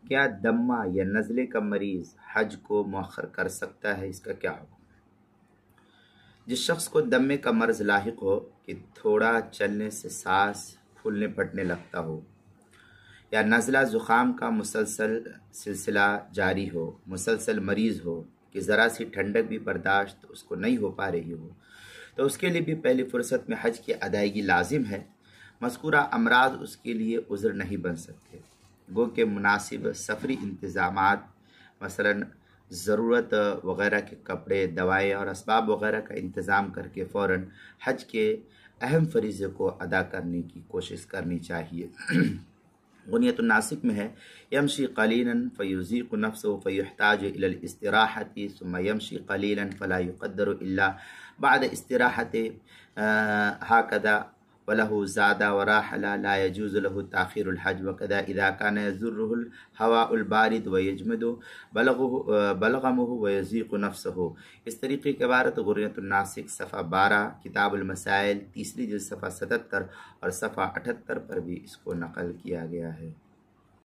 کیا دمہ یا نزلے کا مریض حج کو مؤخر کر سکتا ہے؟ اس کا کیا حکم؟ جس شخص کو دمے کا مرض لاحق ہو کہ تھوڑا چلنے سے سانس پھولنے پھٹنے لگتا ہو، یا نزلہ زکام کا مسلسل سلسلہ جاری ہو، مسلسل مریض ہو کہ ذرا سی ٹھنڈک بھی برداشت اس کو نہیں ہو پا رہی ہو، تو اس کے لیے بھی پہلی فرصت میں حج کی ادائیگی لازم ہے۔ مذکورہ امراض اس کے لیے عذر نہیں بن سکتے، گو کہ مناسب سفری انتظامات مثلا ضرورت وغیرہ کے کپڑے، دوائیں اور اسباب وغیرہ کا انتظام کر کے فوراً حج کے اہم فریضے کو ادا کرنے کی کوشش کرنی چاہیے۔ غنیت الناسک میں ہے یمشی قلیلا فیذیق نفسه فیحتاج الی الاستراحة ثم یمشی قلیلا فلا یقدر الا بعد استراحة هكذا وله زاد وراحل لا يجوز له تاخير الحج وكذا اذا كان يزره الهواء البارد ويجمد بلغمه ويذيق نفسه۔ اس طریقے کی عبارت غنیت الناسک صفحہ 12، کتاب المسائل تیسری جلد صفحہ 77 اور صفحہ 78 پر بھی اس کو نقل کیا گیا ہے۔